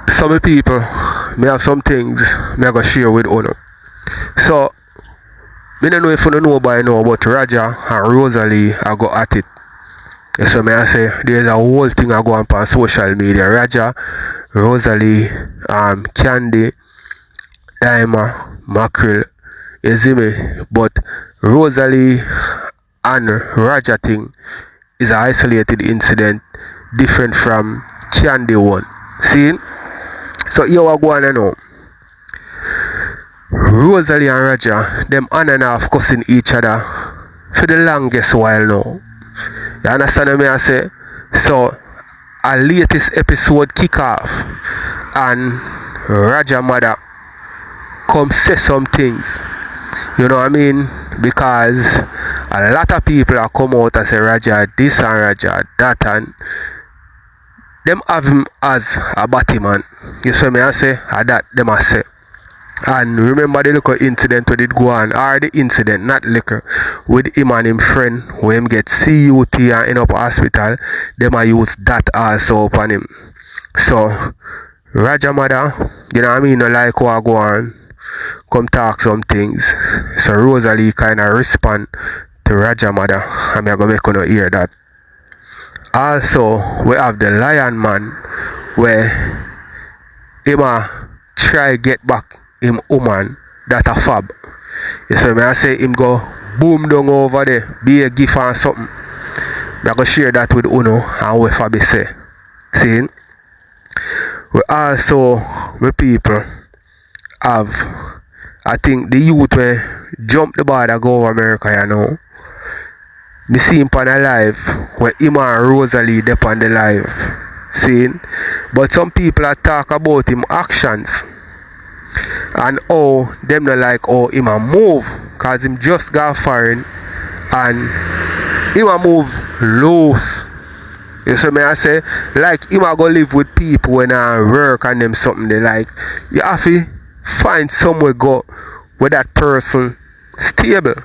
some people may have some things me I go share with Uno. So I don't know if you know by now, but Raja and Rosealee I go at it. So may I say there's a whole thing I go on social media. Raja, Rosealee, Candy, Daima, Mackerel, you see me? But Rosealee and Raja thing is an isolated incident different from Candy one. See? So here we go on now. Rosealee and Raja, them on and off cussing each other for the longest while now. You understand what I say? So, a latest episode kick off and Raja mother come say some things. You know what I mean? Because a lot of people are come out and say Raja this and Raja that, and them have him as a batty man. You see me I say? Or that them I say. And remember the little incident where it go on, or the incident, not liquor, with him and him friend, where him get CUT and end up hospital, them I use that also upon him. So, Raja mother, you know what I mean, no like what go on, come talk some things. So Rosealee kind of respond to Raja mother, and I'm going to make you hear that. Also, we have the Lion Man, where him try get back him woman that a fab. You see me I say him go boom down over there, be a gift or something. I go share that with Uno and what Fabi say. See? We also, the people have, I think the youth where jump the border go over America, you know. Me see him on a live where him and Rosealee dep on the live. See? But some people are talk about him actions. And how them not like how him a move, cause him just got foreign and him a move loose. You see me I say, like him a go live with people when I work and them something they like. You have to find somewhere go where that person stable.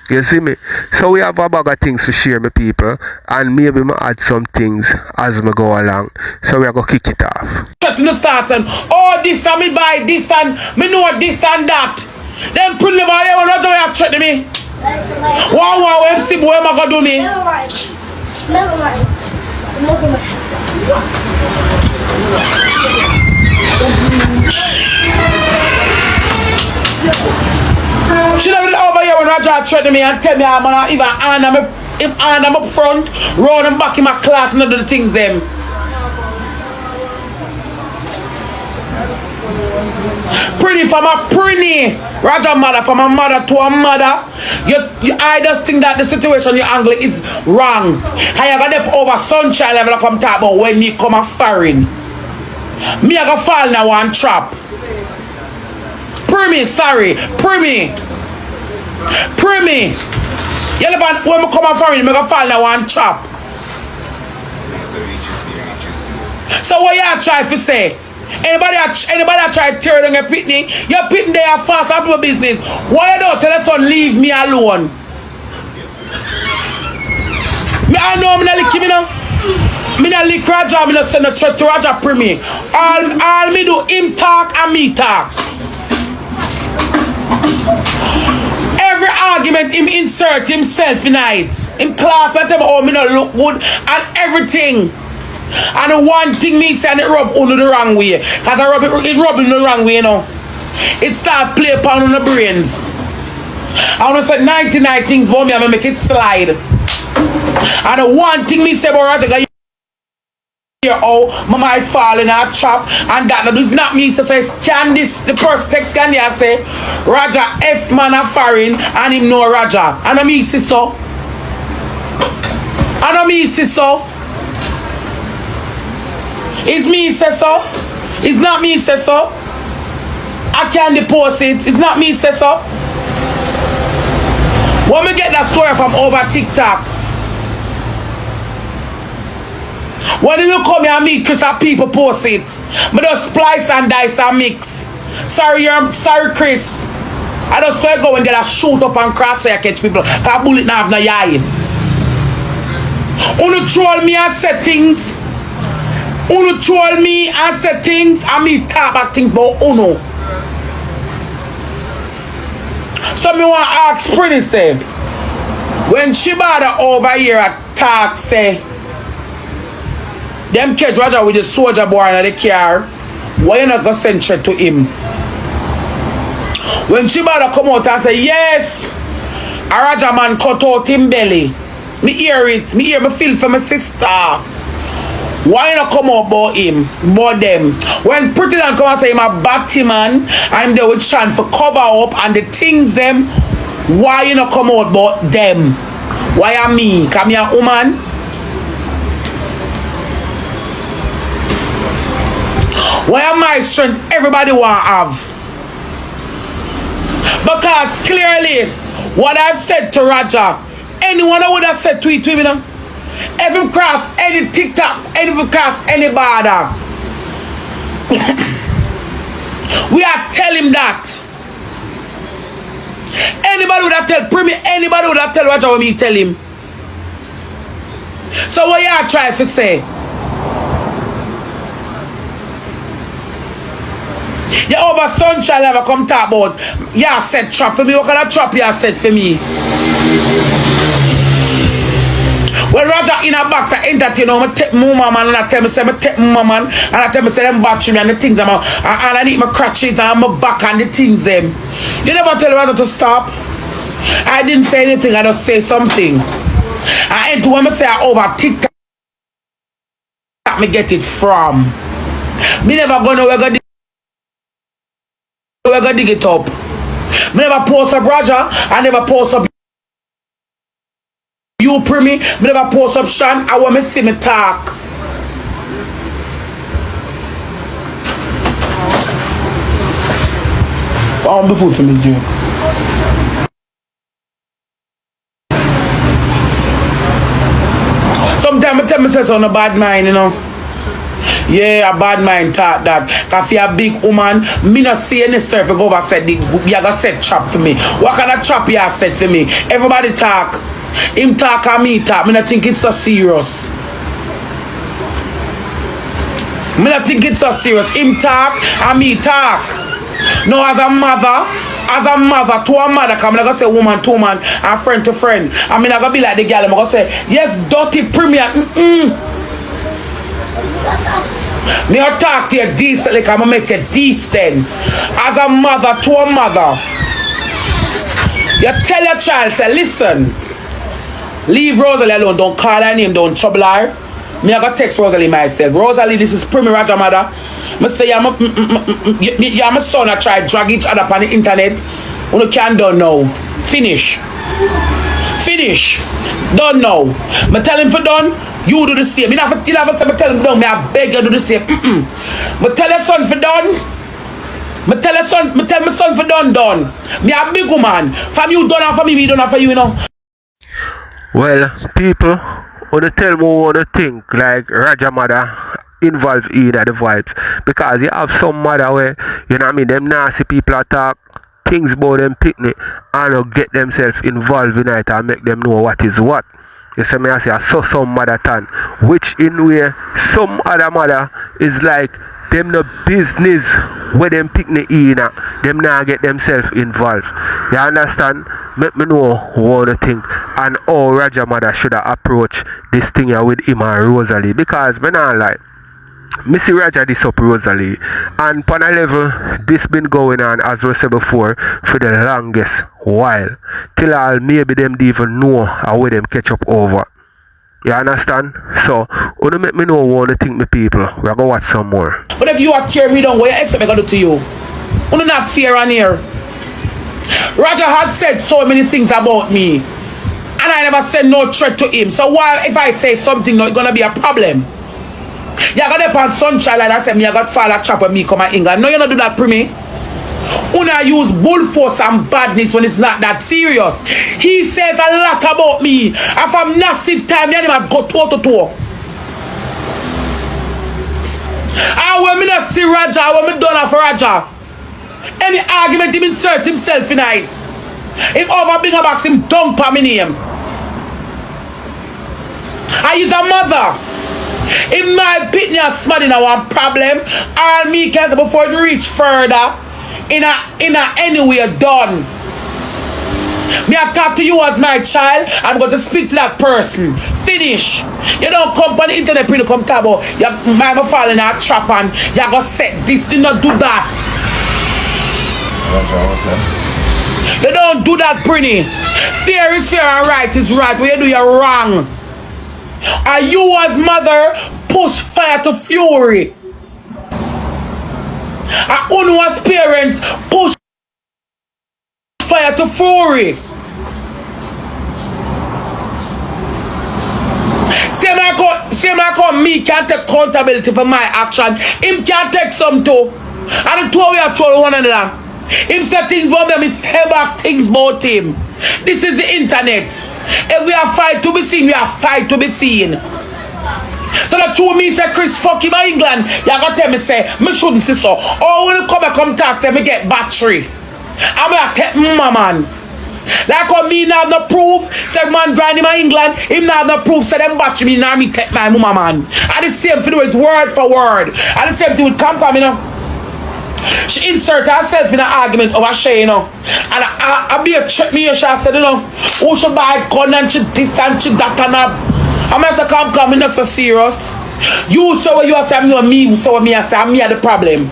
You see me? So we have a bag of things to share with people, and maybe I add some things as we go along. So we are going to kick it off. To start and oh this and me buy this and me know this and that. Then put me by there when I threat to me. Wow, MC boy am I gonna do me? Never mind. She never been over here when Raja threaten me and tell me I'm gonna even hand him up front, round him back in my class and do the things them. Pretty from a pretty Raja mother, from a mother to a mother. I just think that the situation you angle is wrong. I got them over sunshine level from top about when me come a foreign. Me I go fall now one trap. Primi, sorry, Primi. You know when me come a foreign, me go fall now one trap. So what you try to say? Anybody that try to tear down your pitney, your pitney they are fast up my business. Why you don't tell us son leave me alone? Me I know me not lick him, you know. Me not lick Raja, me not send a threat to Raja Primi. All me do him talk and me talk. Every argument him insert himself in it. Him clap at him, oh me not look good and everything. And one thing me say, and it rub on the wrong way. Because I rub it in the wrong way, you know. It start play upon on the brains. I want to say 99 things about me, I'm going to make it slide. And one thing me say about Raja, hear how my might fall in a trap. And that does not mean to say, can this, the first text can you say, Raja F man a foreign, and him know Raja. And I mean see so. It's me say so. It's not me say so. I can't depose it. It's not me say so. When we get that story from over TikTok, when you come here and meet Chris and people post it, but just splice and dice and mix. Sorry Chris. I just swear go when they shoot up and crossfire catch people. Cause bullet now have no eye. Only troll me and say things. Uno troll me and say things, and me talk about things about Uno. So me want to ask Pretty say, when she bother over here at talk say, them catch Roger with the soldier boy in the car, why you not gonna send threat to him? When she bother come out and say, yes, a Roger man cut out him belly. Me hear it, me feel for my sister. Why not come out about him, about them? When Pretty Dan come and say him a batty man, and they would trying for cover up and the things them, why you not come out about them? Why am me? Come here, woman. Why am my strength everybody want have? Because clearly, what I've said to Roger, anyone I would have said to it, you know? If you cross any TikTok, if you cross any border, we are telling that. Anybody would have tell Primi, anybody would have tell Roger what me tell him. So what you are trying to say? You over sunshine ever come talk about, yeah, set trap for me. What kind of trap you set for me? When Roger in a box, I entertain, I take my mama and I tell me, say, I take my mama and I tell me, say, them battery and the things, and I need my crutches and my back and the things, them. You never tell Roger to stop. I didn't say anything, I just say something. I ain't when I say I over TikTok, me get it from. Me never gonna we're gonna dig it up. Me never post up Roger, I never post up you Primi, me never post up Sean, I want me see me talk. I want the food for me, Jakes. Sometimes I tell myself on a bad mind, you know. Yeah, a bad mind thought that. Cause you a big woman, me not see any surf go over set you gonna set trap for me. What kind of trap you set for me? Everybody talk. Him talk and me talk. Me not think it's so serious. Me not think it's so serious. Him talk and me talk. No, as a mother to a mother, I'm not gonna say woman to woman and friend to friend. I mean, I'm gonna be like the girl, I'm gonna say, yes, dirty premier. Me I talk to you decently, I'm gonna make you decent. As a mother to a mother, you tell your child, say, listen, leave Rosealee alone, don't call her name, don't trouble her. Me I gotta text Rosealee myself. Rosealee, this is Primi Roger mother. Me say, you're my son, I try drag each other on the internet. You can't do now. Finish. Done now. Me tell him for done, you do the same. Me not tell him done, me I beg you do the same. Me tell your son for done. Me tell my son for done. Me a big woman. From you done and for me done and for you, you know. Well, people, wanna tell me what they think, like Roger mother involved in the vibes. Because you have some mother where, you know what I mean, them nasty people attack things about them picnic and get themselves involved in it and make them know what is what. You see me I say I saw some mother turn, which in way some other mother is like them no business where them picnic in, them now get themselves involved. You understand? Make me know what to think and how Roger mother should approach this thing here with him and Rosealee, because me not like me see Roger this up Rosealee, and on a level this been going on, as we said before, for the longest while, till all maybe them don't even know how them catch up over. You understand? So wanna make me know what to think, me people. We're gonna watch some more. But if you are tearing me down, what you expect me to do to you? Wanna not fear on here. Roger has said so many things about me, and I never said no threat to him. So why if I say something, no, it's gonna be a problem? You got up on sunshine like I said, me I got father trap when me come to England. No, you not do that for me. Una use bull force and badness when it's not that serious. He says a lot about me. If I'm massive time, me and him go toe to toe. And when me not see Roger, when me done for Roger, any argument him insert himself in it. Him over blinga box, him dump on me name. I is a mother. If my pitney a smarting a one problem, all me can say before it reach further, in a anywhere done. Me I talk to you as my child, I'm going to speak to that person. Finish. You don't come on the internet to come talk about your mama falling in a trap and you're going to set this, you don't do that. Okay. You don't do that, Prinny. Fair is fair and right is right. When you do, you're wrong. And you as mother push fire to fury. And Unu as parents push fire to fury. Same like me can't take accountability for my action. Him can't take some too. And the two of we are trolling one another. Him say things about me, say back things about him. This is the internet. If we are fight to be seen, we are fight to be seen. So the two of me say, Chris, fuck him in England. You gotta tell me, say, me shouldn't say so. Or when you come talk, say, me get battery. I'm gonna take my man. Like how me not no proof, say man grind him in England, him not no proof, say them battery me now me take my mama man. And the same thing with word for word. And the same thing with Campa, you know. She insert herself in an argument over Shay, you know. And I be a check me, she said, you know, who should buy gun and she this and she that and I'm going to come, I'm not so serious. You saw what you are saying, me, you saw what me, I say, me are the problem.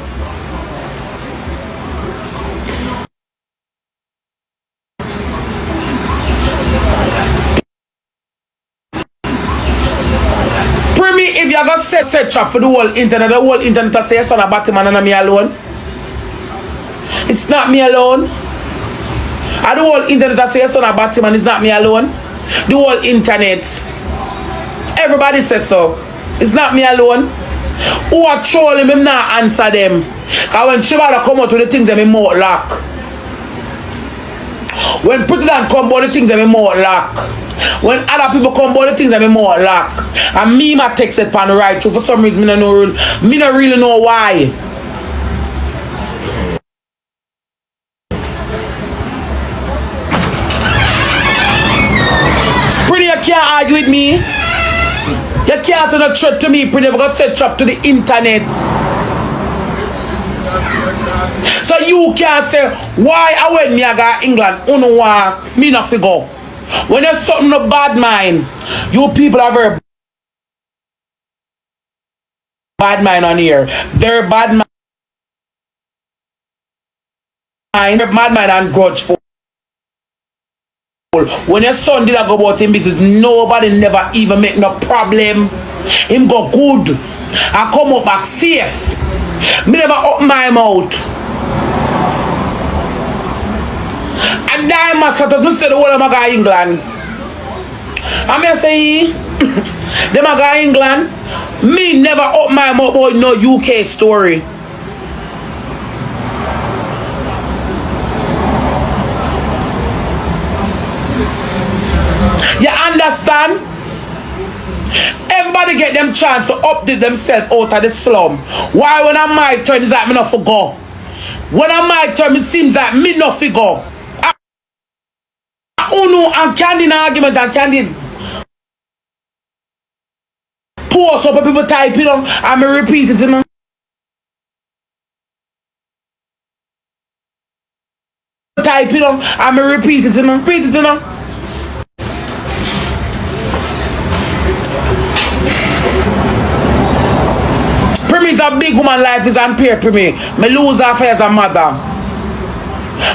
If you got set trap for the whole internet say son about him and not me alone. It's not me alone. And the whole internet say son about him and it's not me alone. The whole internet. Everybody says so. It's not me alone. Who are trolling him not answer them. Because when Shibala come out with the things that me mouth lock. When Pretti come out with the things that me mouth lock. When other people come about the things that me more lack. And me my text it pan right through. For some reason me no really know why. Pretty you can't argue with me. You can't say no threat to me, Pretty, because set trap to the internet. So you can't say why I went me I got England uno want me not figure. When there's something no bad mind, you people are very bad mind on here. Very bad mind, bad mind and grudgeful. When your son did go about him business, nobody never even make no problem. Him go good and come up back safe. Me never open my mouth. And die massacres, we say the whole of my guy England. I may say, them a guy England, me never open my mouth about no UK story. You understand? Everybody get them chance to update themselves out of the slum. Why when I'm my turn, it's like me not forgot. When I'm my turn, it seems like me not figure. Uno and Candy in argument and Candy post up people type it on and me repeat it, you know. Type it on and me repeat it, you know. Repeat it, you know. Premise a big woman life is unfair for me. Me lose her as a mother.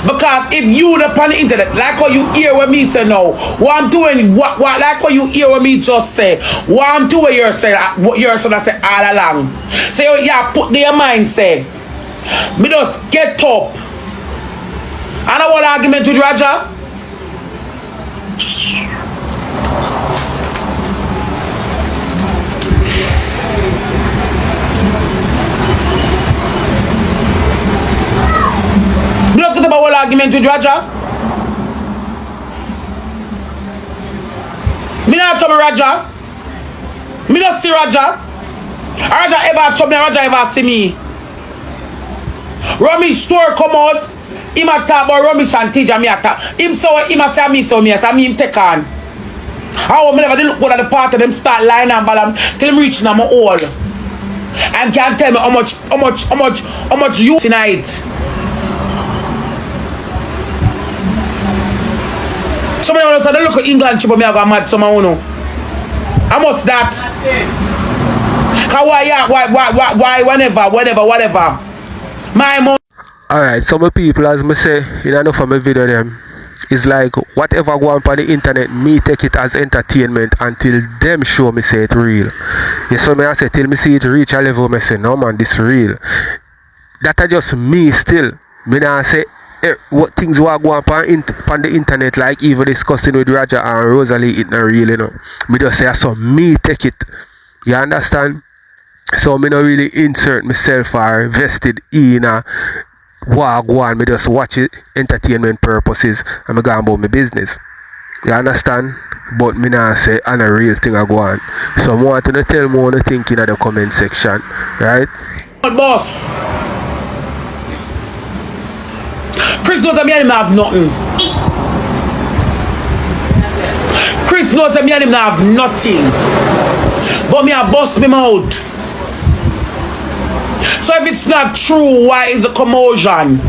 Because if you upon the internet, like how you hear what me say now, what I'm doing, what like what you hear what me just say, what I'm doing you're saying, what you're saying I say all along. So you put their mind say, me just get up. And I want argument with Raja. About what argument with Raja? Me not trouble Raja. Me not see Raja. Raja ever trouble me, Raja ever see me. Rummage store come out. Him a talk about rummage and teach me a talk. Him so him a say me so me. So me him take on. How me never did look good at the part of them start lying and balance till them reaching my hole. And can't tell me how much you tonight. Somebody else said, look at England, but me have a mad someone who know. I must that. Why, whatever. My mom. Alright, some people, as me say, in enough of my video them, it's like whatever go on the internet, me take it as entertainment until them show me say it real. Yes, so me I say till me see it reach a level, me say no man, this real. That are just me still. Me now say what things what go on the internet, like even discussing with Raja and Rosealee, it not real, you know. Me just say so me take it. You understand? So me not really insert myself or vested in a go on, me just watch it entertainment purposes and me go on about my business. You understand? But me not say and a real thing I go on. So I want to tell me what you think in the comment section, right? Boss. Chris knows that me and him have nothing. Chris knows that me and him have nothing. But me a bust me out. So if it's not true, why is the commotion?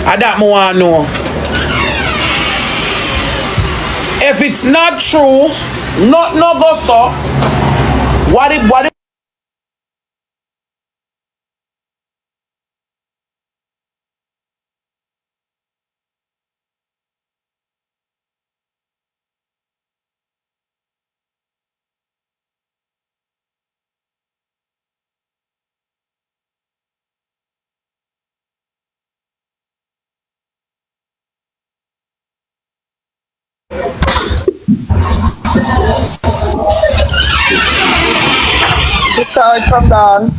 I that me want to know. If it's not true, not no go so. What if Start from down.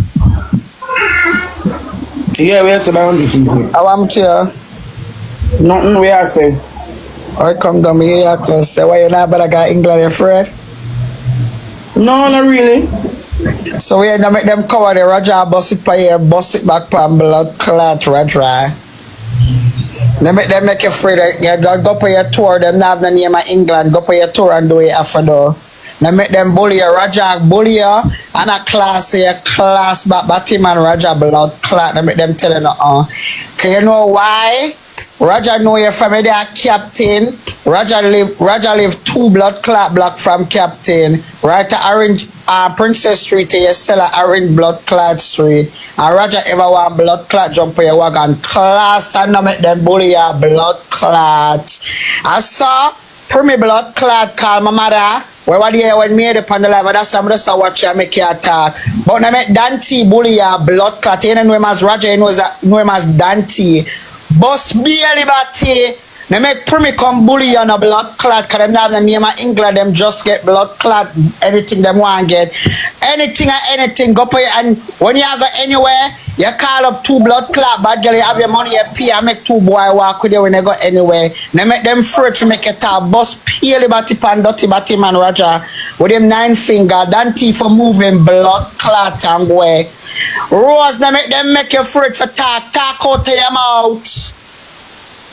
yeah, we are saying I want to. nothing we are saying. I come down here because say why you not better got England afraid. No, not really. So we had to make them cover the Roger bust it by here, bust it back pan blood clot dry. They make you afraid that you go for your tour, them not have the name of England, go for your tour and do it after though. They make them bully you, Roger bully you, and a class back Batman Roger blood clot. They make them tell you Can you know why? Roger know you from there captain. Roger live 2 blood clot block from captain. Right to Orange Princess Street you sell a Orange blood clot street. And Roger ever want blood clot jump for your wagon class and no make them bully your blood clot. I saw Primi blood clot call my mother. Well, what do you when me upon the live? That's some just watch you make you attack. But I met Dante bully your blood clot. You know him as Roger, you know him as Dante. Boss barely batty. They make Primi come bully on a blood clot because them not have the name of England, them just get blood clot, anything them want get. Anything, go pay and when you go anywhere, you call up 2 blood clot, bad girl, you have your money, you pay, and make 2 boy walk with you when they go anywhere. They make them afraid to make a talk, boss purely batty pan, dirty batty man Roger, with them 9 finger, Dante for moving blood clot and go away. Rose, they make you afraid for talk out of your mouth.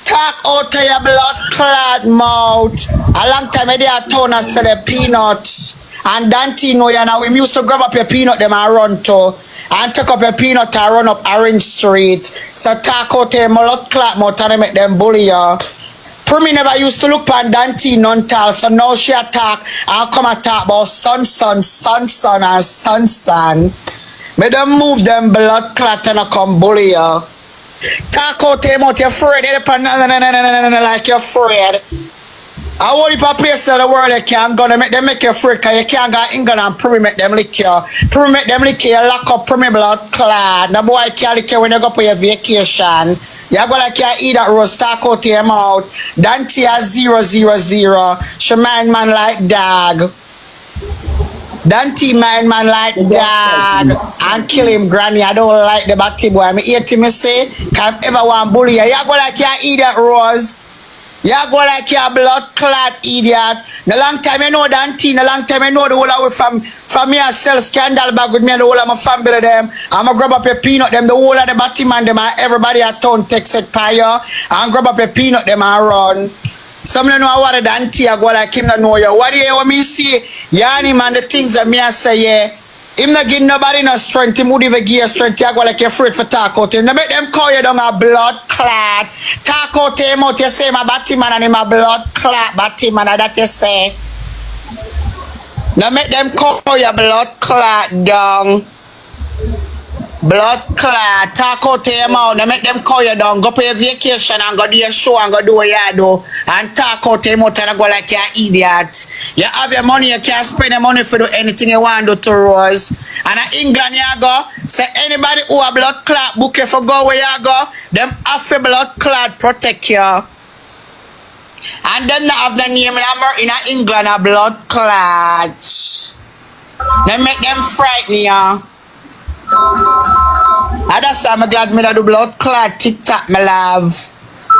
Talk out of your blood clot mouth. A long time I did a town and sell the peanuts. And Dante know you now. We used to grab up your peanut them and run to. And take up your peanut and run up Orange Street. So talk out of your blood clot mouth and make them bully you. Primi never used to look on Dante none tall. So now she attack and come and talk about son and son. Make them move them blood clot and come bully you. Talk out to him out, you're afraid. Like you're afraid. I want you to place in the world you can't go. They make you afraid because you can't go to England and Primi make them lick you. Primi make them lick you, lock up Primi blood clot. The boy can't lick you when you go for your vacation. You go like you eat that roast, talk out to him out. Dante has 000. She mind man like dog. Dante mind man like dog and kill him granny. I don't like the batty boy. I hate him say, can't ever want bully you. You go like you eat that rose. You go like you blood clot idiot. The long time I know Dante, the long time I know the whole of from me and sell scandal bag with me and the whole of my family them. I'ma grab up your peanut them, the whole of the batty man them and everybody at town takes it by you and grab up your peanut them and run. Some don't know what than tea go like him not know you. What do you want me see? Yani man, the things that me I say, yeah. Him not give nobody no strength. Him would even give you strength. You go like you're afraid for talk out him. They make them call you down a blood clot. Talk out him out. You say my batty man and him a blood clot. Batty man that you say. They make them call you blood clot down. Blood clot. Talk out him out. They make them call you down. Go pay a vacation and go do your show and go do what you do. And talk out him out and go like you're an idiot. You have your money, you can't spend your money for do anything you want to do to Rose. And in England you go, say anybody who a blood clot book you for go where you go, them have a blood clot protect you. And them not have the name in England a blood clot. They make them frighten you. And that's why I'm glad me that do blood clot TikTok, my love.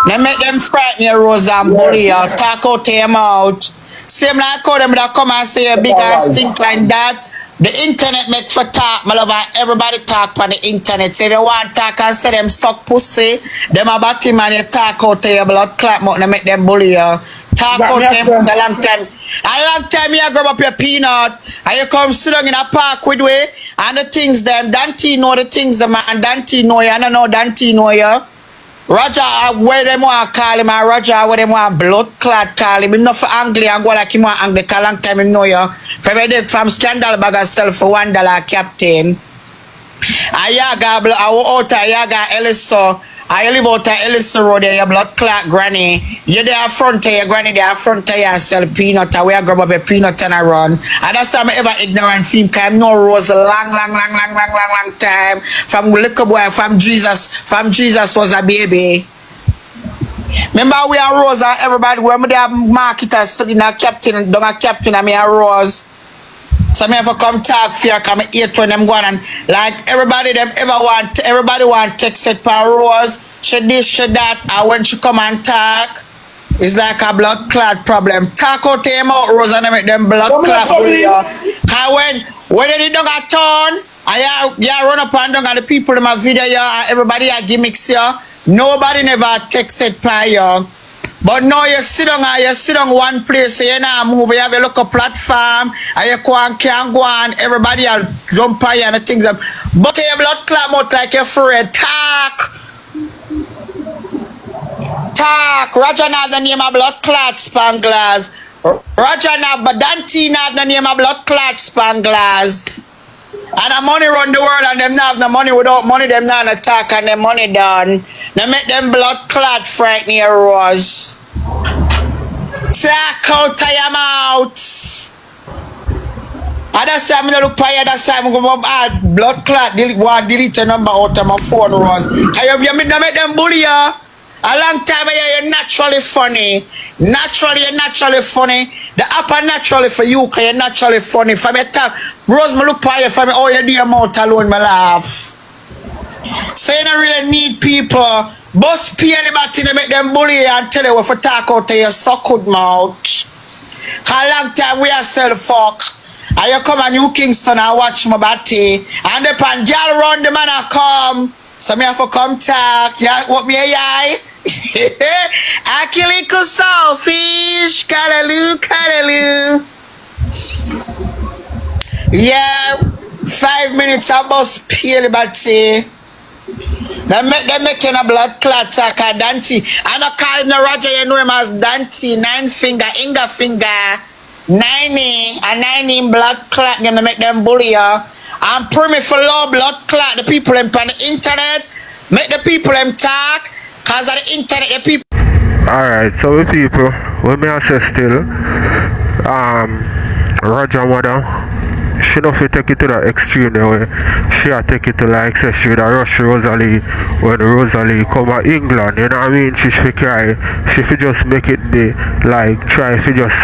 They make them frighten you, Rose and bully you, talk out them out. Same like how them that come and say a big ass stink like that. The internet make for talk, my love, and everybody talk on the internet. Say they want talk and say them suck pussy. Them about him and you talk out to your blood clot mouth and make them bully you. Talk out to them for a long time. A long time you grab up your peanut and you come sit down in a park with we and the things them. Dante know the things them and Dante know you. I don't know Dante know you. Roger, where them want to call him, and Roger, where them want blood clot call him. Him not for angry and go like him want angry, cause long time him know you. From scandal bag yourself for $1 captain. Ayaga, out Ayaga, Elisa. I live out of Ellis Road, your blood clot granny. You there front of your granny, there front of you sell peanut, and we grab up a peanut and a run. And that's why I'm ever ignorant film, because I know Rose a long time. From little boy, from Jesus was a baby. Remember we are Rose and everybody, when we have marketers, so in a captain, don't a captain, and me a Rose. So me have to come talk for you, come eat when them go on and like everybody want text it per Rose, she this, she that, and when she come and talk, it's like a blood clot problem. Talk out to him out, Rose, and make them blood clot for you. Cause when they don't get turn, and you run up and down and the people in my video, and everybody are gimmicks here, nobody never text it per you. But now you sit down one place, you know, move, you have a local platform, and you can go on, everybody will jump on you and things. But your blood clot out like you're afraid. Talk. Roger now the name of blood clot spanglers. Roger now, but Dante now the name of blood clot spanglers. And the money run the world and them not have no money. Without money, them not attack and them money done. They make them blood clot frighten your Rose. Talk out of your mouth. And that's why I'm going to look for you. That's why I'm going to add blood clot. Delete the number out of my phone, Rose. And you make them bully you. A long time you're naturally funny. You're naturally funny. The upper naturally for you, because you're naturally funny. For me, Rose, me look for you, for me, oh, you do your mouth alone, my laugh. So you don't really need people. Bust pay anybody to make them bully you and tell you what to talk out to your suck good mouth. Cause a long time we are sell fuck. And you come to New Kingston and watch my body. And the pan girl run the man and come. So me have to come talk. Yeah, what me a yai? I kill a saltfish. Callaloo. Yeah, 5 minutes I must pay the body. They making a blood clot talk a Dante. I don't call him no Roger, you know him as Dante, 9 finger, Inga finger, 90, and 90 blood clot, them make them bully you. I'm praying for low blood clot, the people them on the internet, make the people them talk, cause of the internet, the people. Alright, so the people, when me I say still, Roger mother, she don't fit take it to the extreme the way. She take it to like say she would rush Rosealee when Rosealee come to England, you know what I mean? She should cry. She should just make it be like try if you just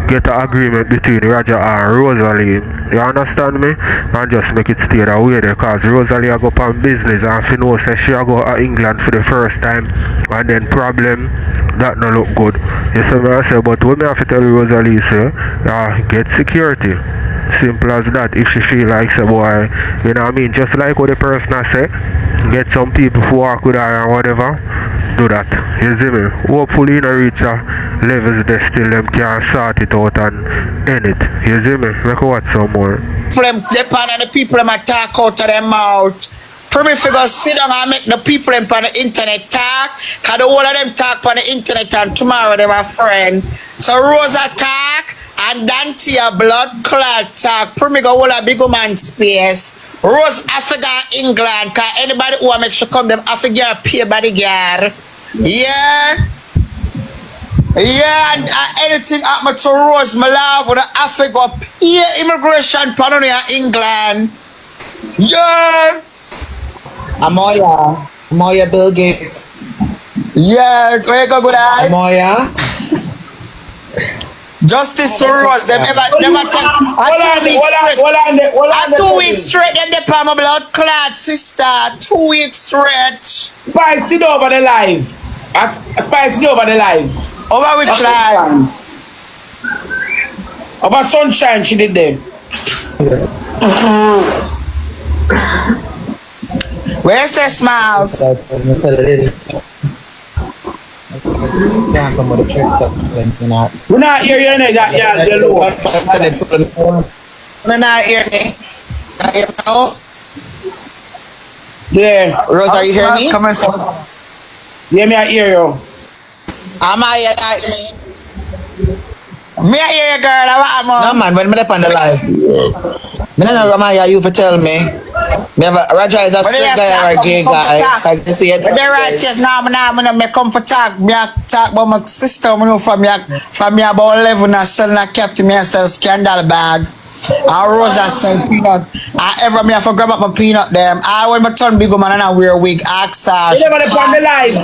get an agreement between Roger and Rosealee. You understand me? And just make it stay that way there, cause Rosealee go on business and she know say she go to England for the first time and then problem that no look good. You see me I say, but when me have to tell Rosealee say, get security. Simple as that. If she feel like say boy, you know what I mean, just like what the person I say, get some people to walk with her or whatever, do that. You see me? Hopefully, you know, reach a levels there still, them can sort it out and end it. You see me? Make watch some more. The people them talk out of their mouth. For me, figure sit down and make the people them on the internet talk. Cause the whole of them talk on the internet and tomorrow they my friend. So Rosa talk and Dante a blood clot talk. For me, go all a big woman space. Rose Africa England. Cause anybody who make sure come them Africa pay by the girl. Yeah. Yeah, and anything happen to Rose, my love, with the Africa pay immigration plan in England. Yeah. Amoya Bill Gates. Yeah, where you go good eye? Amoya. Justice to Rose, them never tell. Hold on, 2 weeks straight, then they palm my blood clot, sister. 2 weeks straight. Spice it over the live. Spice it over the live. Over which line? Over Sunshine, she did them. Where's the smiles? We're not here, you know, that yeah, the low. We're not hearing me. Not hear me now? Yeah. Rose, are you hearing me? Come on, son. Yeah, me I hear you. Am I hearing me? Me I hear you, girl. I'm No man, when me up on the live. Me don't know Amaya, you for tell me. Never Roger is a straight guy or a gay guy. But they're right, yes, now me come for talk. Me a talk about my sister, I know from me about 11 and selling a captain, me a sell scandal bag. And Rose a sell peanut. And ever me have to grab up my peanut them. I when my turn big woman and I wear a wig, ask her. You never on the live.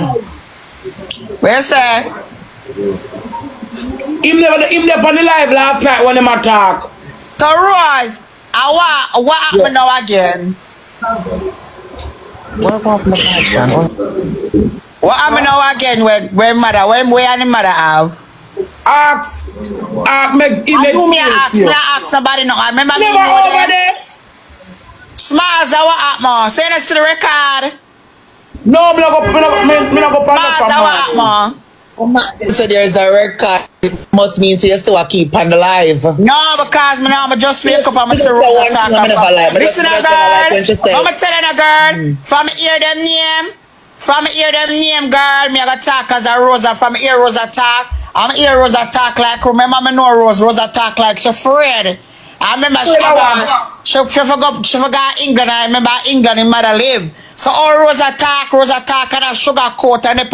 Where you say? Him never on the live last night when him a talk. So Rose, what happened now again? What happened now again when mother, when we and the mother have? Ask, make Me ask somebody now. I remember never over there. Smiles, what happened? Send us to the record. No, me not go Smiles, what happened? So there is a record. It must mean you still keep on the live. No, because me just wake up and I still talk about. Listen, girl. I'm telling you, girl. From hear them name, girl. Me I got talk as a Rosa. From hear Rosa talk. I'm hear Rosa talk like. Remember me know Rosa talk like she afraid. I remember she forgot England. I remember England in mother live. So all Rosa talk and a sugar coat and then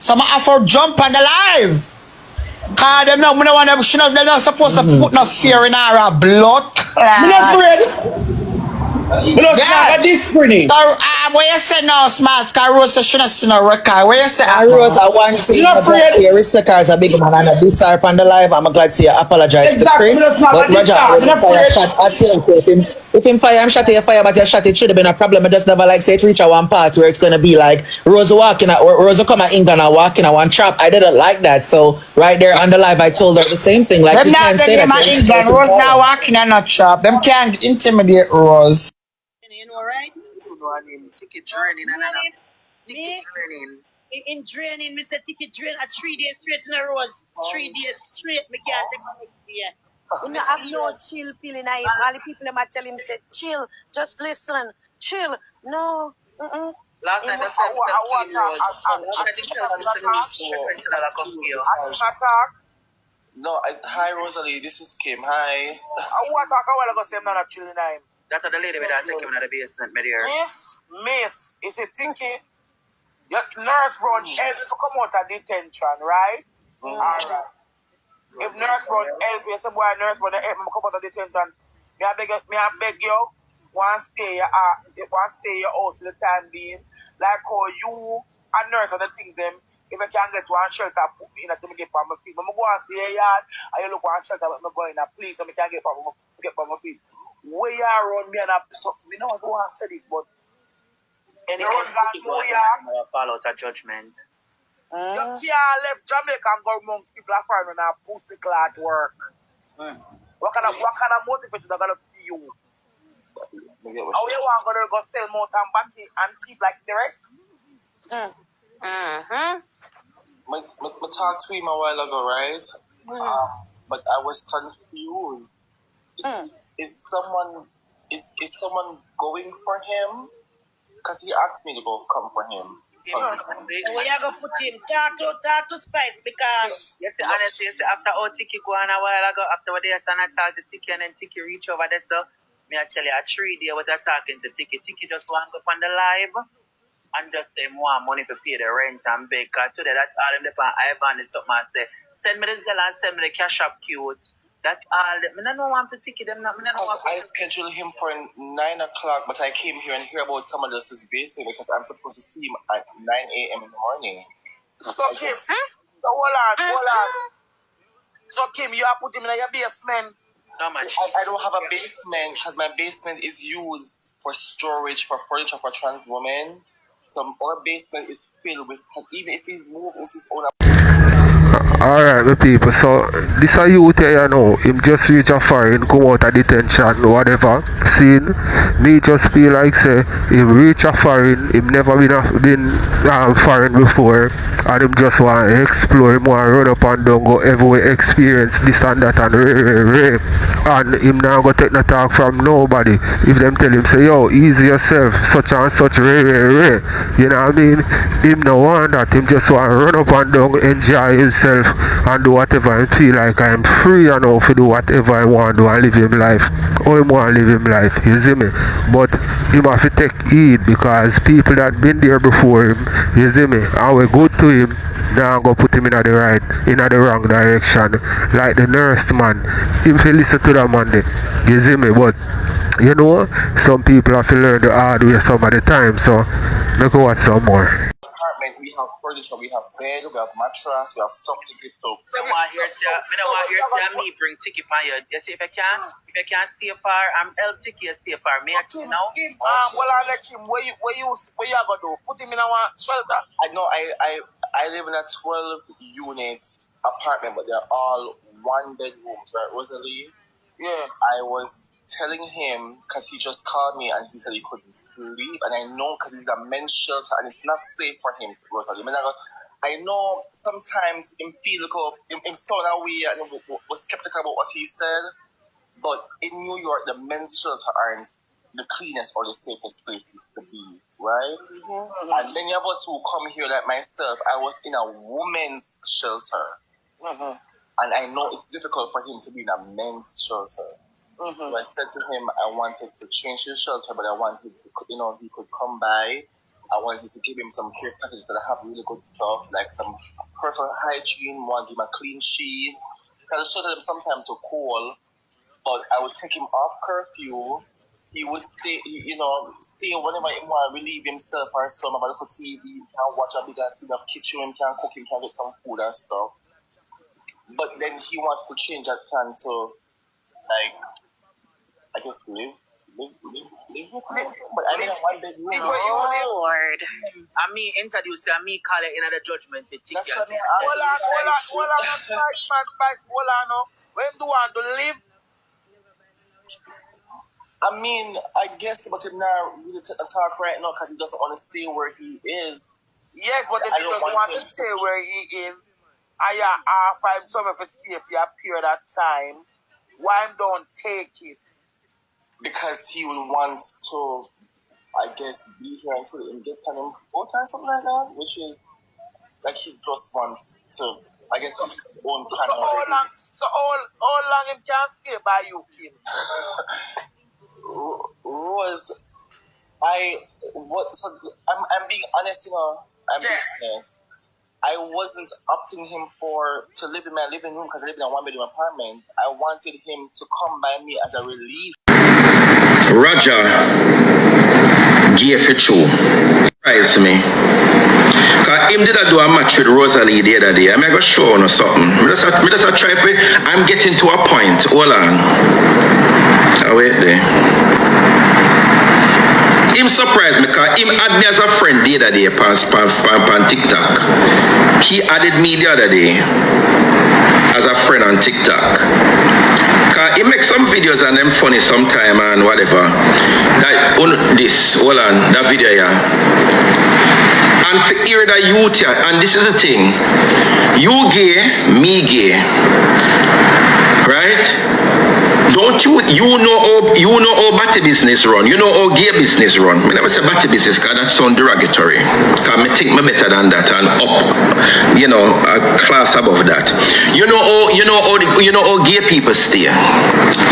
so I have to jump on the live. Cause them no, they're not supposed to put no fear in our blood. Me not afraid. Me not scared of this pretty. So what you say now, Smarts? Cause Rose said she not see no record. What you say? Rose, I want to hear Rizka as a big man and I do start on the live. I'm glad to see you apologize to Chris. But Roger, fire shot at you. If him fire, I'm shot at your fire, but your shot it should have been a problem. I just never like say it reach a one part where it's gonna be like Rose walking or Rose come at England and walking at one trap. I didn't like that. So right there on the live I told her the same thing. Like you can't say that. England, Rose now walking and not trap. Them can't intimidate Rose. You know, right? Ticket draining and Me in draining, me say ticket drain at 3 days straight in a row. 3 days straight, me can't take it here. You know, have no chill feeling. All the people might tell him, say, chill, just listen, chill. No. Last night I said no, hi Rosealee, this is Kim. Hi. I want to talk a while ago, say I'm not chilling time. That's the lady that take him in the basement, my dear. Miss, is it thinking? Your nurse brought help to come out of detention, right? Alright. If nurse brought help you, some boy nurse brought help me come out of detention, me I beg you, want to stay your house for the time being. Like how you and nurse and the things them, if I can get one shelter put me in to get on my feet. But I go and see a yard and you look one shelter but I go in a place so I can get on my feet. Where you around me and I don't want to say this, but anything follow that judgment. You can't left Jamaica and go amongst people that find on a pussy clot work. What kind of motivation they're gonna see you? Oh, you want to go sell more and teeth like the rest? Mm-hmm. I talked to him a while ago, right? But I was confused. Is someone going for him? Because he asked me to come for him. We are going to put him talk to Spice because Honestly, after Tiki go on a while ago, after what they are saying, I talked to Tiki and then Tiki reach over there, so me actually a 3 day was talking to Tiki. Tiki just want to go on the live and just say more money to pay the rent and beg. Because today that's all them on Ivany something I say. Send me the Zelle and send me the cash up cute. That's all. I don't want to Tiki them. I scheduled him for 9 o'clock, but I came here and hear about someone else's basement because I'm supposed to see him at 9 a.m. in the morning. So Kim, so hold on. So Kim, you are putting him in your basement. No, man. I don't have a basement because my basement is used for storage for furniture for trans women. So our basement is filled with, even if he's moved into his own. Alright, my people, so this a youth here, you know, him just reach a foreign, come out of detention, whatever, seen, me just feel like, say, him reach a foreign, him never been foreign before, and him just want to explore, him want to run up and down, go everywhere, experience this and that, and rape, and him now go take no talk from nobody. If them tell him, say, yo, easy yourself, such and such, rape, you know what I mean? Him no want that, him just want to run up and down, enjoy himself, and do whatever I feel like I'm free enough to do whatever I want to do and live him life. How he want to live him life, you see me? But him have to take heed because people that been there before him, you see me, and we good to him, now go put him in the wrong direction. Like the nurse man, if you listen to that man there, you see me? But you know, some people have to learn the hard way some of the time, so make watch some more. We have furniture, we have bed, we have mattress, we have stuff to get up. I don't want to hear me bring Tiki for you. You see, if I can't stay far, I'm help Tiki stay far. Me actually now. Well, I let him. Where you gonna do? Put him in our shelter. I know. I live in a 12-unit apartment, but they're all 1 bedrooms, right, Rosalie? Yeah. I was telling him because he just called me and he said he couldn't sleep, and I know because it's a men's shelter and it's not safe for him, Rosalie. I know sometimes him feel him sound away and was skeptical about what he said, but in New York the men's shelter aren't the cleanest or the safest places to be, right? Mm-hmm. And many of us who come here, like myself, I was in a women's shelter, and I know it's difficult for him to be in a men's shelter. So I said to him, I wanted to change his shelter, but I wanted to, he could come by. I wanted to give him some care packages that have really good stuff, like some personal hygiene, want to give him a clean sheet. Because I showed him sometimes to cool, but I would take him off curfew. He would stay whenever he want to relieve himself or some about the TV, he can watch a bigger scene of kitchen, he can cook, he can get some food and stuff. But then he wanted to change that plan to, like, I guess live. But I mean, 1 bedroom. Lord. And me introduce you and me call it in the judgment with Tiki. That's what I mean. Hold on, Spice. Hold on. When do you want to live? I mean, I guess, but him not really talk right now because he doesn't want to stay where he is. Yes, but if he doesn't want to stay where he is, I find some of his stay for a period of time, why don't take it? Because he will want to, I guess, be here until he get on him foot or something like that, which is like he just wants to, I guess, his own plan. So how long him can stay by you, Kim? Rose, I'm being honest, I'm being honest. I wasn't opting him to live in my living room because I live in a 1-bedroom apartment. I wanted him to come by me as a relief. Roger gave it true. Surprised me. Because him did do a match with Rosealee the other day. I'm going to show you something. I just try for I'm getting to a point. Hold on. I'll wait there. Him surprised me because him added me as a friend the other day on TikTok. He added me the other day as a friend on TikTok. Cause he makes some videos and them funny sometime and whatever. That hold on, that video yeah. And for hear that youth yeah, and this is the thing. You gay, me gay. Right? Don't you know how batty business run? You know how gay business run? I never say batty business because that sound derogatory. Because I think me better than that and up, a class above that. You know how gay people stay.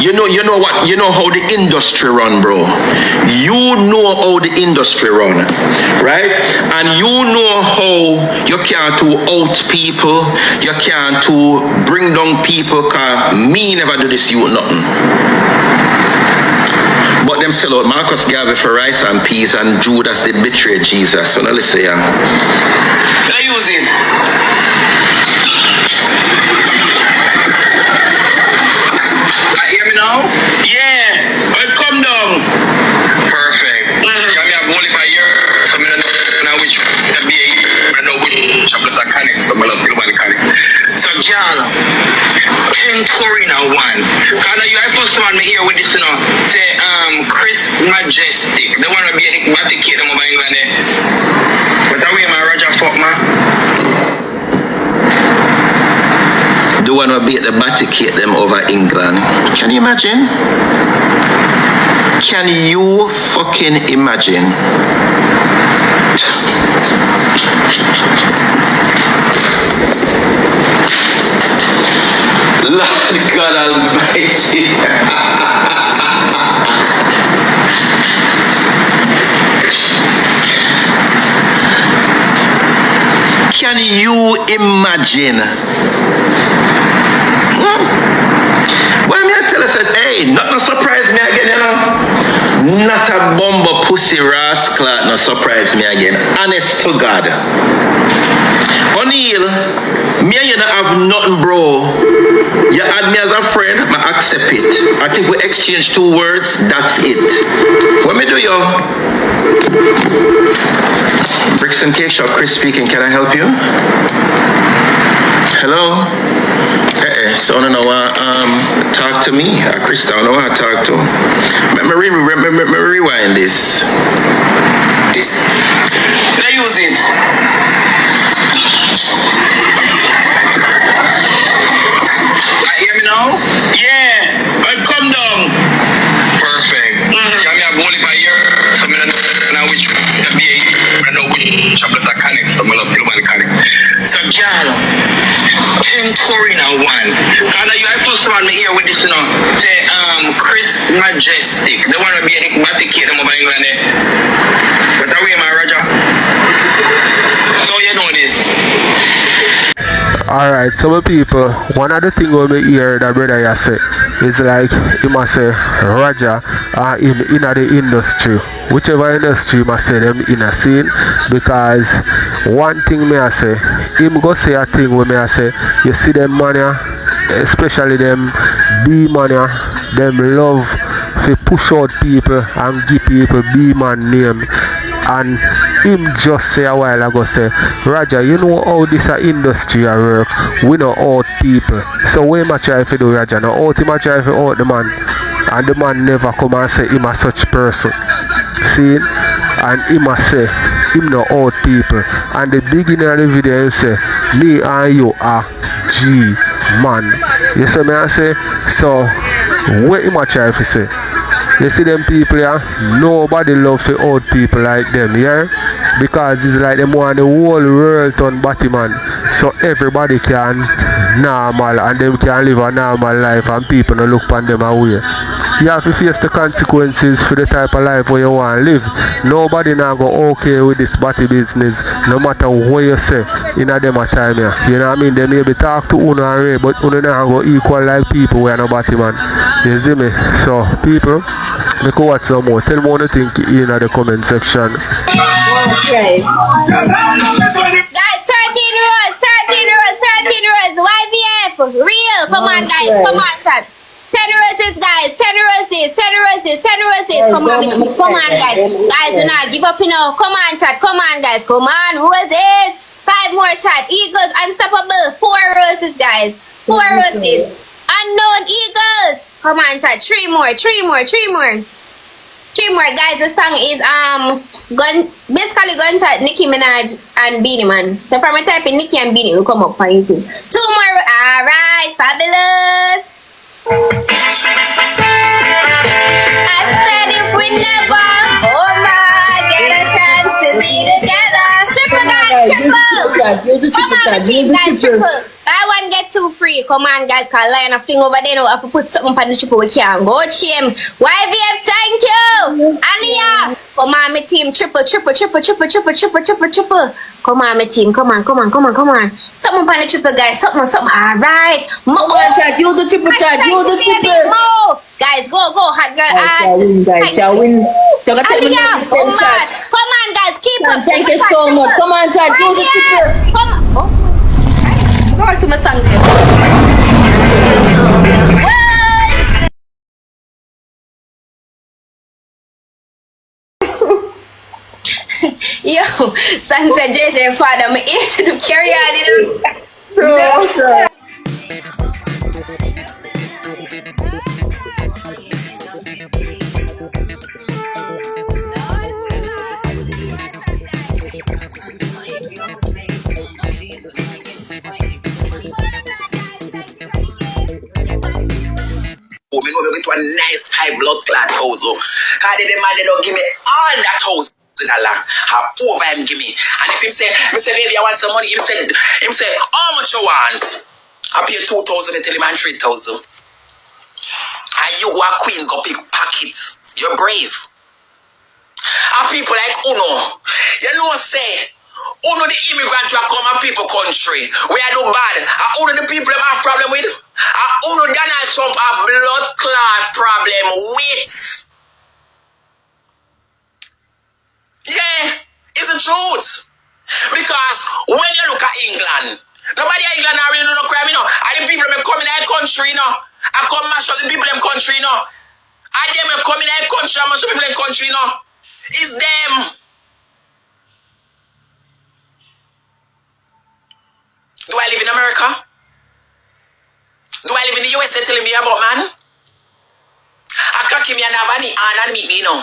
You know how the industry run, bro. You know how the industry run, right? And you know how you can't to out people, you can't to bring down people. Cause me never do this you nothing. But them sell out Marcus Garvey for rice and peas and Judas did betray Jesus. So now let's say, Can I use it? Hear me now? Yeah. Well, come down. Perfect. Can me have only by year? So I don't know which be a year. I know which chapters are connected. So I love to connect. So, John. 10 touring at one. Cause you I first one me here with this, say Chris Majestic. They wanna be a batty kid over England. But that way my Roger fuck man. The one who beat the batty kid them over England. Can you imagine? Can you fucking imagine? Lord God Almighty. Can you imagine? Well, me I tell us that, hey, not surprise me again, Not a bumbo pussy rascal, not surprise me again. Honest to God. O'Neal, me and you don't have nothing, bro. You add me as a friend, I accept it. I think we exchange 2 words, that's it. What me do you? Bricks and Cake Shop, Chris speaking, can I help you? Hello? So I don't know talk to me. Chris, I don't know how to talk to. Let me rewind this. Can I use it? Hear me now? Yeah. Well, come down. Perfect. Can me have only by year? So I don't know which be a year. I know which chapters are connected. So I love to connect. So, John, 10 touring at one. Cause you I first one me here with this, say Chris Majestic. They wanna be a batty kid over England. But that way my Roger. So you know this. Alright, so my people, one of the things when me hear that brother you say is like he must say Roger in the industry. Whichever industry you must say them in a scene, because one thing me I say, him go say a thing when me I say, you see them money, especially them B money, them love to push out people and give people B man name. And him just say a while ago say, Roger, you know how this industry work, we know out people. So we might try to do Roger, now out him might try to out the man. And the man never come and say him a such person. See? And him a say, him no out people. And the beginning of the video he say, me and you are G man. You see me I say? So what him a try to say? You see them people here, nobody love to old people like them, yeah? Because it's like them want the whole world on Batman. So everybody can normal and them can live a normal life and people don't look upon them away. You have to face the consequences for the type of life where you want to live. Nobody now go okay with this batty business, no matter what you say in a them time here. You know what I mean? They may be talk to Uno and Ray, but Uno now go equal like people who are no batty man. You see me? So people, make you watch some more. Tell me what you think in the comment section. Okay. Guys, 13 rows, YVF, real, come on guys, come on chat. 10 roses guys, 10 roses, come on guys, do not give up, come on chat, come on guys, come on, roses, 5 more chat, eagles, unstoppable, 4 roses guys, 4 roses, Unknown Eagles. Come on, chat. Three more, guys. The song is basically gunshot Nicki Minaj and Beanie Man. So from a type in Nicki and Beanie will come up on YouTube. 2 more. Alright, fabulous. I said if we never get a chance to be together. Triple guys, triple. Come on, my team guys, triple. I want get 2 free. Come on, guys, cause line of thing over there now. If we put something on the triple, we can't go chim. YVF, thank you. Aliyah. Come on, my team, triple. Come on, my team. Come on. Something on the triple, guys. Something. Alright. Come on, chat. You the triple, chat. You the triple. Guys, go. Hot girl Ash. Shall win. Aliyah. Come on, guys. Keep up. Thank you so much. Come on, chat. You the triple. Come on. Go back to my song there. Yo, Sunset JJ father, I'm here to do carry on, you know. Me go get one nice 5 blood clot house. Cause the man they don't give me all that house. How over him give me. And if him say, baby, I want some money, him say, how much you want? I pay 2,000 and tell him I'm 3,000. And you go a queens go pick pockets. You're brave. And people like Uno, you know say, Uno the immigrant who come and people country, we are do bad. And Uno the people that have problem with. And Uno Donald Trump have blood clot problem with. Yeah, it's the truth. Because when you look at England, nobody in England are really do no crime, you know. And the people that come in their country, you know. I come mash up the people in their country, you know. And them come in their country and mash up people in their country, you know. It's them. Do I live in America? Do I live in the USA telling me about man? I can't give me an ivany and meet me, you know.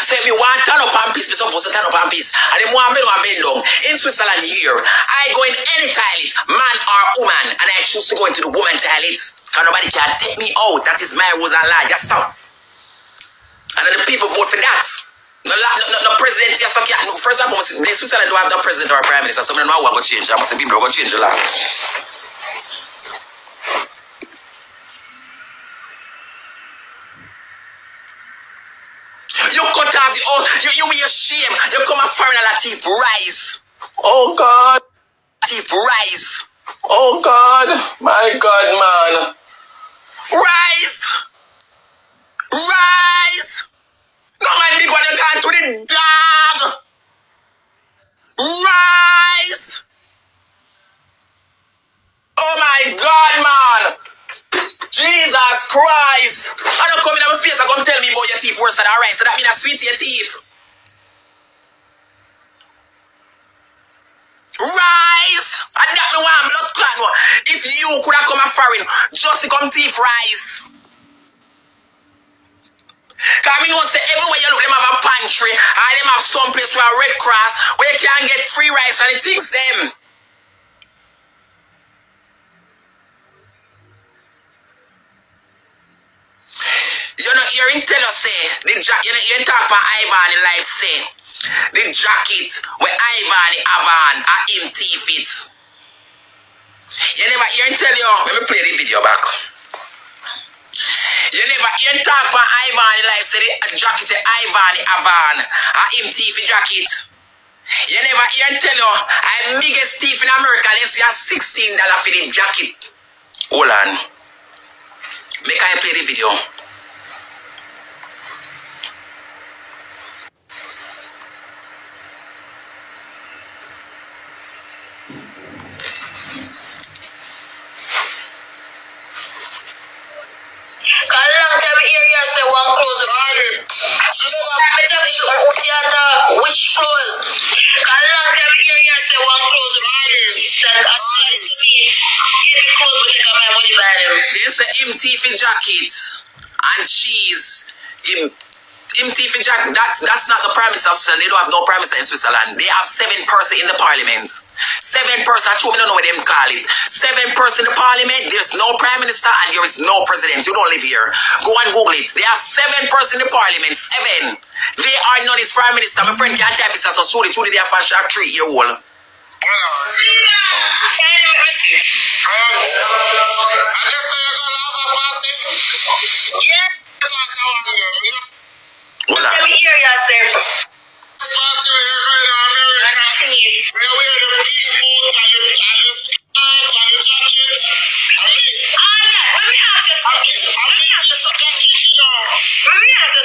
So if you want to turn up and peace, you're supposed to turn up and peace. And if you want to bend down, in Switzerland here, I go in any toilet, man or woman, and I choose to go into the woman toilets. Because nobody can take me out. That is my rules and law. Just so. And then the people vote for that. No president, yes, okay. No, first and foremost, the Switzerland don't have the president or a prime minister, so I don't know what will change. I must say people are going to change the law. You cut off the old, you with your shame. You come a foreigner Latif rise. Oh God. Latif rise. Oh God. My God, man. Rise. No man big what you got to the dog. Rise. Oh my God, man. Jesus Christ. I don't come in my face and come tell me about your teeth worse than the rice. So that means I sweet your teeth. Rise. And that me want blood clot. No. If you could have come a foreign, just to come teeth rise. Because I know say everywhere you look, them have a pantry. And them have some place where a Red Cross where you can get free rice and it takes them. You know, hearing tell us say, you know, you talk about Ivany life say, the jacket where Ivany have on, him teeth it. You never hear him tell you, let me play the video back. You never hear him talk about Ivany life say, the jacket where Ivany have on, him teeth jacket. You never hear him tell you, I'm biggest thief in America, let's see a $16 for the jacket. Hold on. Make I play the video. Which clothes? Because long time area say one clothes that actually to me, every clothes we take my money by them. They say him Tiffy jacket and cheese. Tiffy jacket, that's not the Prime Minister of Switzerland. They don't have no Prime Minister in Switzerland. They have 7 persons in the parliament. 7 persons, I don't know what them call it. 7 persons in the parliament, there's no Prime Minister and there is no President. You don't live here. Go and Google it. They have 7 persons in the parliament. 7. They are not his Prime Minister. My friend can't type it, so show it. They have a sharp 3-year-old. Hold on. Let me hear yourself.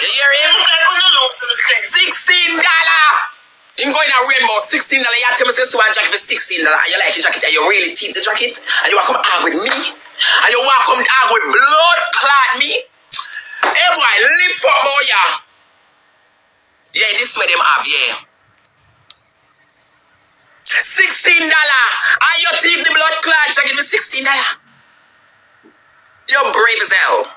You hear him? $16. Him going a rainbow, $16. You tell me say so a jacket for $16. And you like the jacket and you really keep the jacket and you want to come argue with me and you want to come argue with blood clot me. Hey boy, lift up boy ya. Yeah, this way them have, yeah. $16. And you thief the blood clot jacket for $16. You're brave as hell.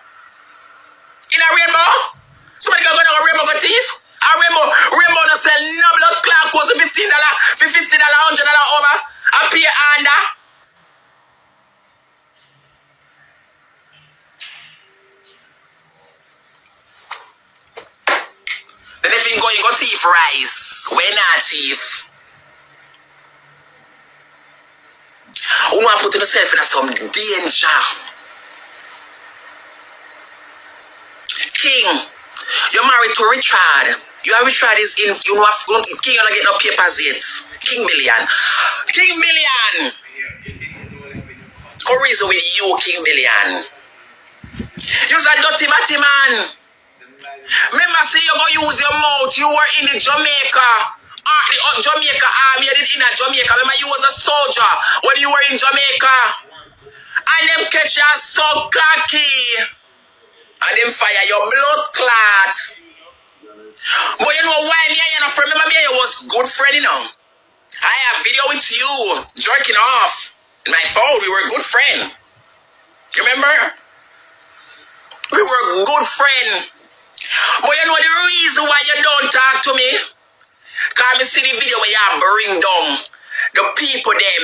In a rainbow? Somebody go down a rainbow go thief? A rainbow no sell no blood clot cost $15, $50, $100 over. And pay under. Then if you go thief rice. When not thief. You want to put yourself in some danger. King, you're married to Richard. You are Richard is in, you know, King, you're not getting no papers yet. King Million. King Million. How is it with you, King Million? You're a dirty batty man. Remember, say you're going to use your mouth. You were in the Jamaica. Jamaica army. You did in a Jamaica. Remember, you was a soldier when you were in Jamaica. And them catch you so cocky. And them fire your blood clot. But you know why me and your friend, remember me and you was good friend, you know. I have video with you jerking off in my phone. We were a good friend. You remember? We were a good friend. But you know the reason why you don't talk to me? Cause me see the video where you bring down the people them.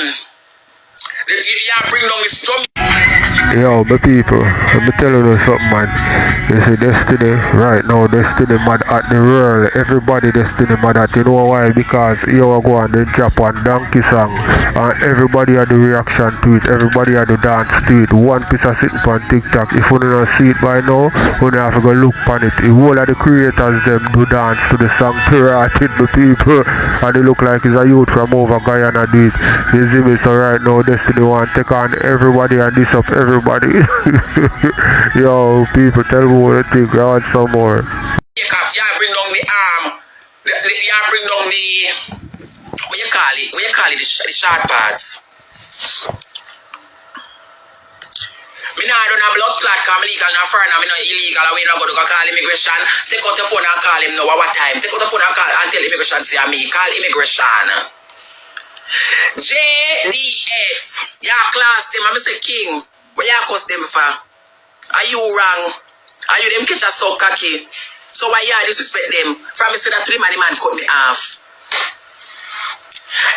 You bring down this drum. Yo, my people, let me tell you something, man. You see, Destiny, right now, Destiny mad at the world. Everybody Destiny mad at. You know why? Because you go and they drop one donkey song. And everybody had the reaction to it. Everybody had the dance to it. One piece of sitting on TikTok. If you don't see it by now, you have to go look on it. The whole of the creators, them do dance to the song Pirated, the people. And they look like it's a youth from over Guyana do it. You see me? So right now, Destiny want to take on everybody and this up everybody. Yo, people, tell me what you think. I want some more. Yeah, bring down the arm. Yeah, bring down the what you call it? What you call it? The short parts. Me nah don't have blood clot. Cause I'm legal, not foreign. I'm not illegal. We not going to call immigration. Take out the phone and call him now. What time? Take out the phone and call and tell immigration. See me. Call immigration. JDF. Yeah, class them. I'm say King. What you cost them for? Are you wrong? Are you them catch a so cocky? So why you disrespect them? From me say that to the man cut me off.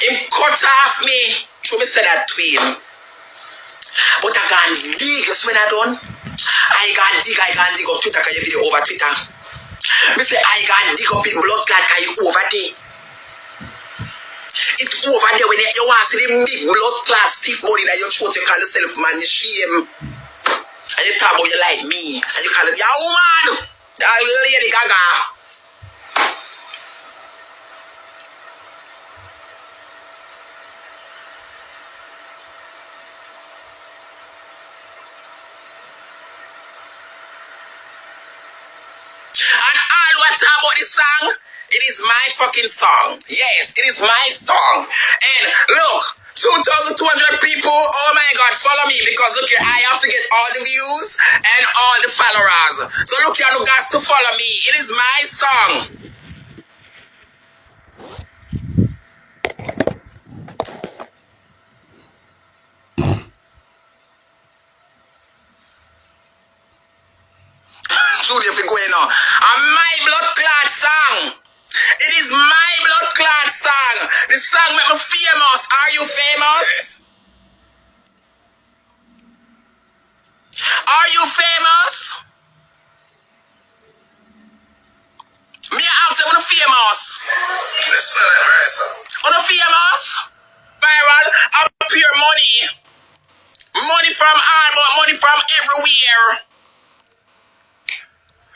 Him cut off me. So me say that to him. But I can't dig, you see when I done? I can't dig up Twitter because you video over Twitter. Me say I can't dig up in blood clot because you over there. It's over there when you want to see the big blood clot stiff body that you throat, you call yourself man, you shame. And you talk about you like me. And you call it, yeah, woman! That Lady Gaga. And all what's about this song, it is my fucking song. Yes, it is my song. And look, 2,200 people, oh my God, follow me because look here, I have to get all the views and all the followers. So look here, you guys to follow me. It is my song. famous. On a famous. Viral. Appear money. Money from all, but money from everywhere.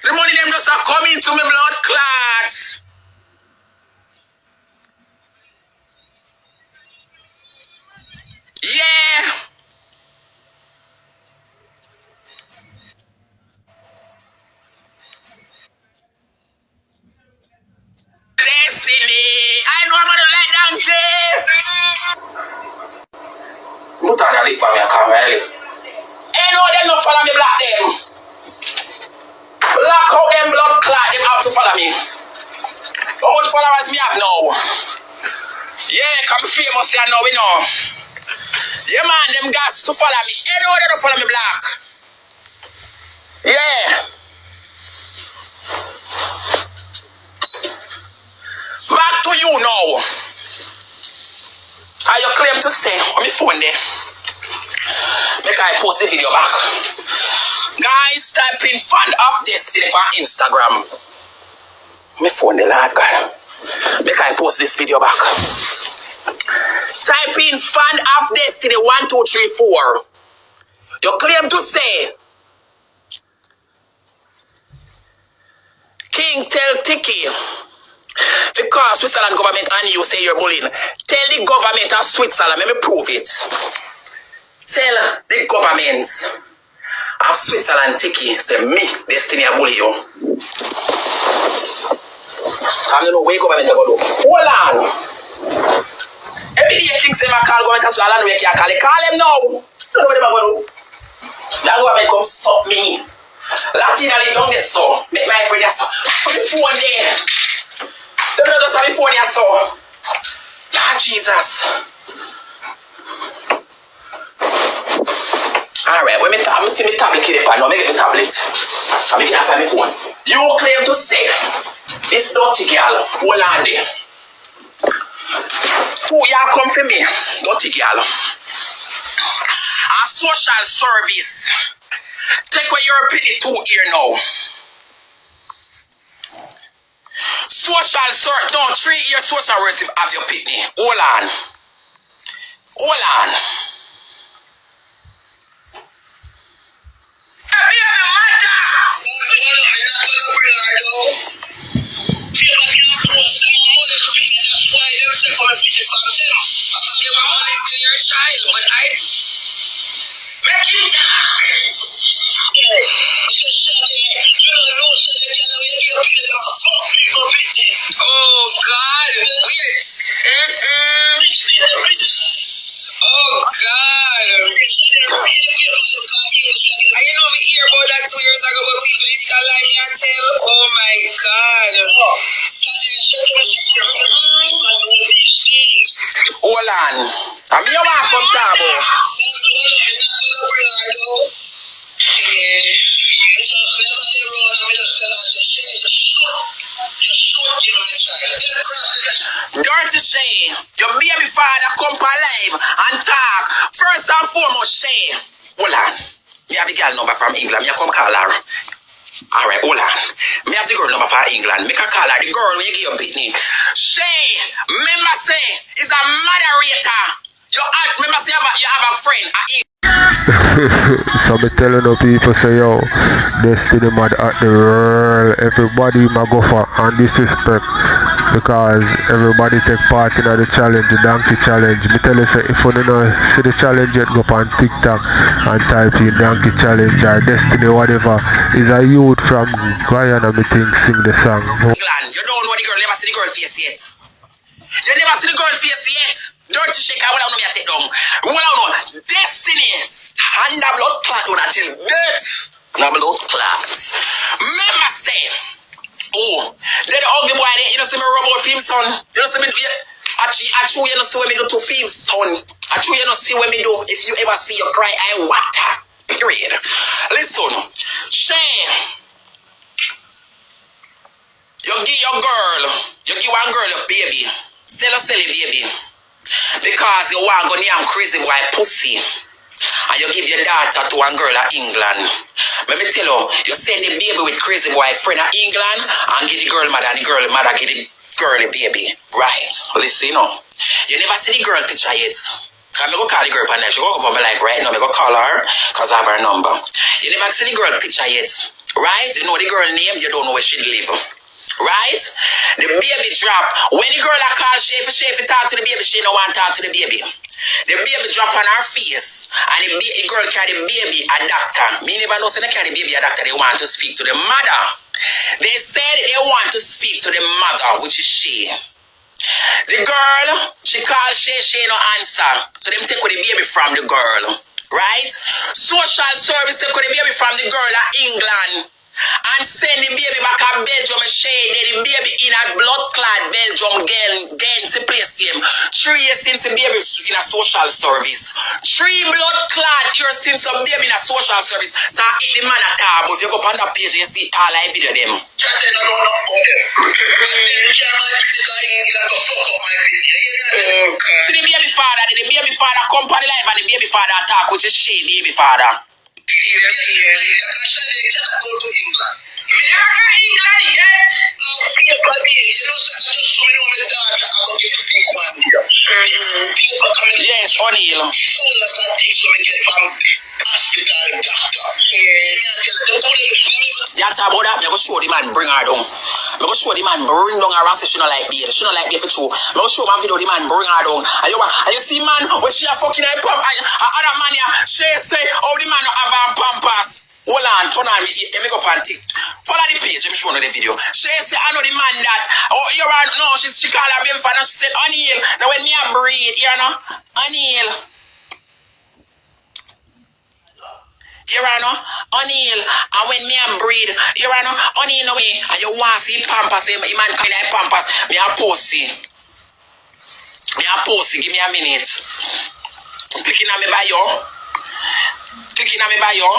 The money them just are coming to me blood clots. Yeah. Destiny. I know I'm gonna lie down today. Put on a lip on me, I can't really. Ain't no them not follow me black them. Black out them blood clot, them have to follow me. How much followers me have now? Yeah, come famous here now, we know. Yeah man, them guys to follow me. Ain't no they don't follow me black. Yeah. Back to you now. How you claim to say on my phone there? Make I post the video back. Guys, type in fan of Destiny on Instagram. My phone the Lord God. Make I post this video back. Type in fan of Destiny 1, 2, 3, 4. You claim to say King tell Tiki because Switzerland government and you say you're bullying. Tell the government of Switzerland, let me prove it. Tell the government of Switzerland Tiki say me Destiny a bully you. I don't know where government are going to do. Hold on. Every day King say my call government as well and we can call it. Call them now. I don't know what they're going to do. That government come suck me. Latina don't get so. Make my friend so. Put the phone there. The blood just have the phone here so. Lord Jesus. Alright, when I'm taking my tablet here, now make it the tablet. I'm making it my phone. You claim to say this dirty girl, hold on there. Who y'all come for me? Dirty girl. A social service. Take away your pity 2 here now. Social service, no, 3 year social workers have your pity. Hold on. Hold on. Oh God! Oh God! I know me hear about that 2 years ago, but people is still like me and tell. Oh my God! Hold on. I'm your man from Tabo. Dirty Shay, your baby father come alive and talk. First and foremost, Shay. Hold on. Me have the girl number from England. Me come call her. Alright, hold on. Me have the girl number from England. Me can call her. The girl when you give your Britney. Shay, remember say, is a moderator. Remember say you have a friend. So me telling the people say yo, Destiny mad at the world. Everybody ma go for and disrespect because everybody take part in the challenge, the donkey challenge. Me tell you say if you don't see the challenge yet, go up on TikTok and type in donkey challenge or Destiny whatever. Is a youth from Guyana me think sing the song. You don't know the girl, never see the girl face yet. You never see the girl face yet. Dirty shake, I will not me take down. Well, no, Destiny, stand the blood clot on until death. No blood clot. Remember say, oh, they the ugly boy there. You don't see me rub out film son. You don't see me. Actually, you don't see what me do to film son. Actually, you don't see what me do. If you ever see you cry, I water. Period. Listen, Shay, you give your girl, you give one girl a baby. Sell a baby. Because you want to name crazy boy pussy. And you give your daughter to one girl in England. Let me tell you, you send the baby with crazy boy friend in England and give the girl mother and the girl mother give the girl, baby. Right. Listen, you know. You never see the girl picture yet. I'm going to call the girl and she going to come on my life right now. I'm going to call her because I have her number. You never see the girl picture yet. Right? You know the girl name, you don't know where she live. Right? The baby drop. When the girl call Shafy talk to the baby, she don't want to talk to the baby. The baby drop on her face and the girl carry the baby a doctor. Me never know say they carry the baby a doctor. They want to speak to the mother. They said they want to speak to the mother, which is she. The girl, she called she no answer. So them take the baby from the girl. Right? Social service take the baby from the girl at England and send the baby back to Belgium and shade the baby in a blood clot Belgium again to place him. 3 years since the baby in a social service. 3 blood clot years since the baby in a social service. So if the man at tab, if you go on that page, you see all I video them. See the baby father come on the live and the baby father attack, which is she, baby father. Yes, O'Neal. That's about that. I'm going to show the man bring her down. I'm going to show the man bring down her and say she don't like beer. She don't like beer for true. I'm going to show my video the man bring her down. And you see man, when she a fucking her pump, other man here, she say, oh the man not have her pampas. Hold on, turn on me, let me go on TikTok. Follow the page, let me show you the video. She say, I know the man that, oh, you're right, no, she called her baby father, she said, O'Neal, now when me a breathe, you know, O'Neal. You know, O'Neal, and when me a breathe, you know, O'Neal, no way, and you want to see pampas, the man call like pampas, me a pussy. Me a pussy, give me a minute. Clicking on me bio. Clicking on me bio.